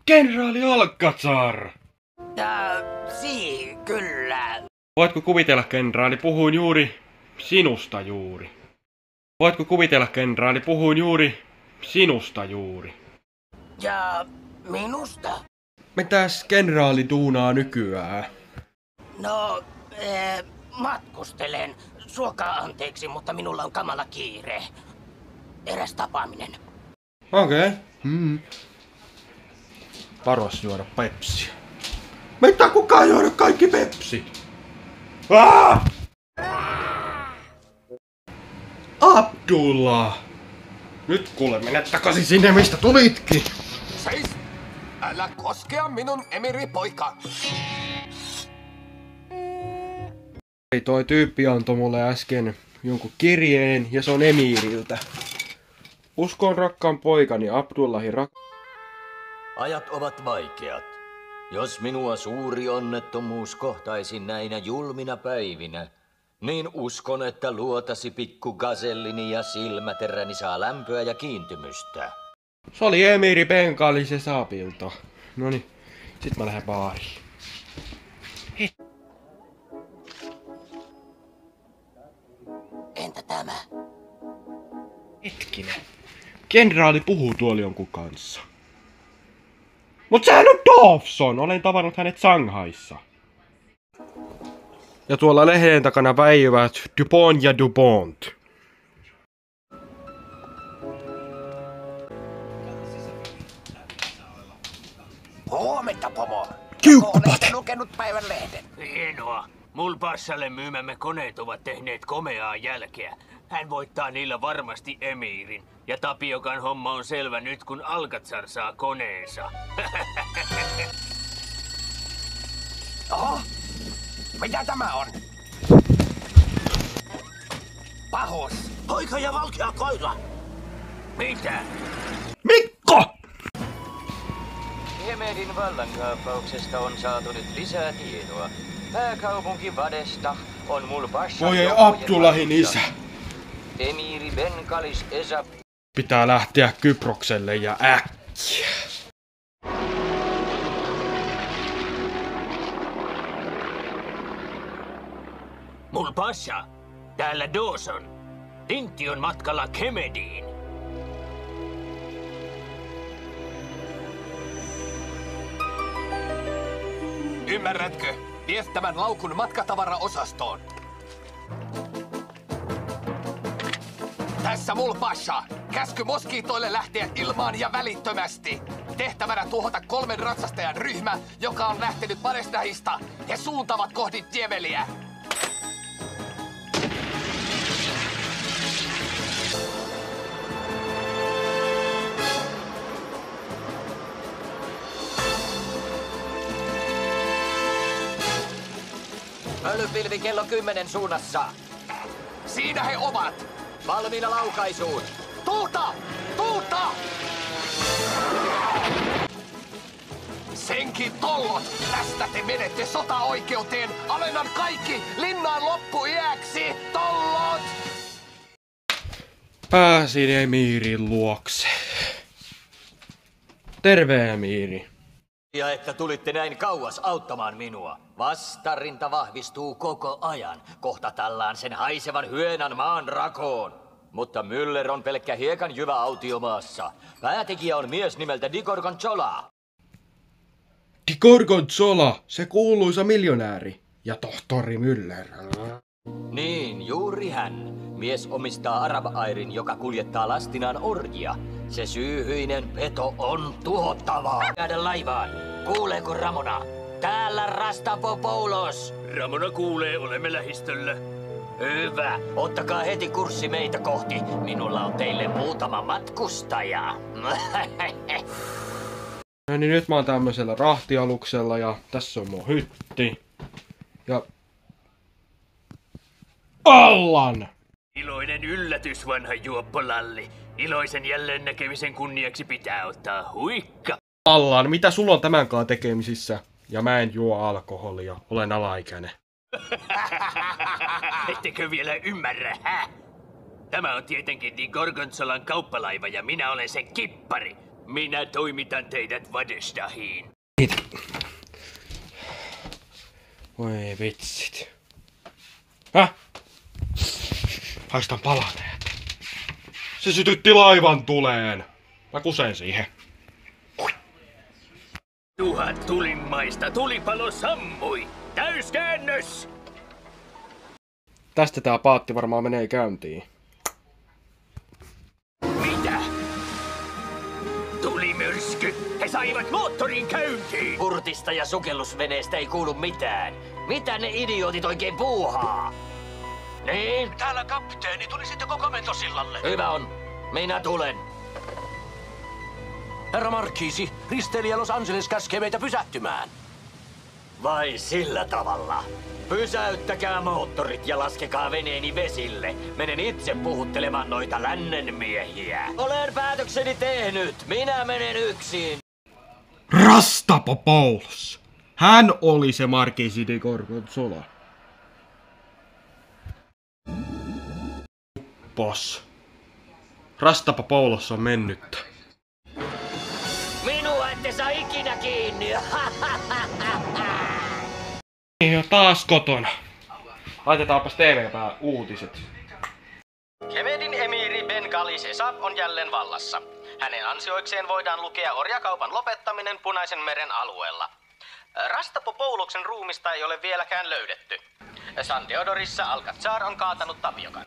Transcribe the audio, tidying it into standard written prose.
Kenraali Alcazar! Kyllä. Voitko kuvitella, kenraali, puhuin juuri sinusta juuri. Voitko kuvitella, kenraali, puhuin juuri sinusta juuri. Ja minusta? Mitäs kenraali duunaa nykyään? No, matkustelen. Suokaa anteeksi, mutta minulla on kamala kiire. Eräs tapaaminen. Okei. Paras juoda pepsiä. Mitä kukaan juoda kaikki pepsi? Abdullah! Nyt kuule, mene takaisin sinne, mistä tulitkin! Seis! Älä koskea minun emiripoika! Ei, toi tyyppi antoi mulle äsken jonkun kirjeen ja se on emiiriltä. Uskon rakkaan poikani Abdullahin Ajat ovat vaikeat. Jos minua suuri onnettomuus kohtaisi näinä julmina päivinä, niin uskon, että luotasi pikku gazellini ja silmäteräni saa lämpöä ja kiintymystä. Se oli emiiri Bengali se Saabilta. Noniin, sit mä lähden baariin. Entä tämä? Hetkinen. Kenraali puhuu tuolla jonkun kanssa. Mut sehän on Dawson! Olen tavannut hänet Shanghaissa. Ja tuolla lehden takana väijyvät Dupont ja Dupont. Huomenta, pomo! Kiukkupate! Olette lukenut päivän lehden? Hienoa. Mulpassalle myymämme koneet ovat tehneet komeaa jälkeä. Hän voittaa niillä varmasti emiirin. Ja Tapiokan homma on selvä nyt, kun Alcazar saa koneensa. Oho! Mitä tämä on? Pahus! Poika ja valkea koira! Mitä? Mikko! Hemedin vallankaappauksesta on saatu nyt lisää tietoa. Pääkaupunki Vadesta on Mulbashan Voi ei, joukkojen Abdullahin hallussa. isä. Emiiri Benkalis Esa Pitää lähteä Kyprokselle ja äkkiä. Mulpassa! Täällä Dawson. Tintti on matkalla Kemediin. Ymmärrätkö? Vie tämän laukun matkatavaraosastoon. Tässä Mulpasha. Käsky moskiitoille lähteä ilmaan ja välittömästi. Tehtävänä tuhota 3 ratsastajan ryhmä, joka on lähtenyt Padestahista. He suuntavat kohti Jemeliä. Pölypilvi kello 10 suunnassa. Siinä he ovat. Valmiina laukaisuun. Tuulta! Tuulta! Senkin tollot! Tästä te menette sotaoikeuteen! Alennan kaikki linnaan loppuiäksi! Tollot! Pääsin emiirin luokse. Terve, emiiri. Ja että tulitte näin kauas auttamaan minua. Vastarinta vahvistuu koko ajan. Kohta tallaan sen haisevan hyönän maan rakoon. Mutta Müller on pelkkä hiekan jyvä autiomaassa. Päätekijä on mies nimeltä Di Gorgonzola. Di Gorgonzola, se kuuluisa miljonääri. Ja tohtori Müller. Niin, juuri hän. Mies omistaa Arab Airin, joka kuljettaa lastinaan orjia. Se syyhyinen peto on tuhottavaa. Jäädä laivaan. Kuuleeko Ramona? Täällä Rastapopoulos. Ramona kuulee, olemme lähistöllä. Hyvä. Ottakaa heti kurssi meitä kohti. Minulla on teille muutama matkustaja. No niin, nyt mä oon tämmöisellä rahtialuksella ja tässä on mun hytti. Ja... Allan! Iloinen yllätys, vanha juoppolalli. Iloisen jälleen näkemisen kunniaksi pitää ottaa huikka. Allan, mitä sulla on tämänkaan tekemisissä? Ja mä en juo alkoholia, olen alaikäinen. Ettekö vielä ymmärrä, hä? Tämä on tietenkin Di Gorgonzolan kauppalaiva ja minä olen sen kippari. Minä toimitan teidät Vadestahiin. Voi vitsit. Häh? Haistan palaneet. Se sytytti laivan tuleen. Mä kusen siihen. 1000 tulimmaista tulipalo sammui. Täyskäännös! Tästä tää paatti varmaan menee käyntiin. Mitä? Tulimyrsky! He saivat moottorin käyntiin! Kurtista ja sukellusveneestä ei kuulu mitään. Mitä ne idiootit oikein puuhaa? Niin? Täällä kapteeni, tulisitteko komentosillalle? Hyvä on. Minä tulen. Herra Markiisi, risteilijä Los Angeles käskee meitä pysähtymään. Vai sillä tavalla? Pysäyttäkää moottorit ja laskekaa veneeni vesille. Menen itse puhuttelemaan noita lännen miehiä. Olen päätökseni tehnyt. Minä menen yksin. Rastapopoulos! Hän oli se Markiisi di Gorgonzola. Boss. Rastapopoulos on mennyttä. Minua ette saa ikinä kiinni. Ja taas kotona. Laitetaanpas TV-pää uutiset. Kemedin emiiri Ben Gali Sesab on jälleen vallassa. Hänen ansioikseen voidaan lukea orjakaupan lopettaminen Punaisen meren alueella. Rastapopouloksen ruumista ei ole vieläkään löydetty. San Theodorissa Alcazar on kaatanut Tapiokan.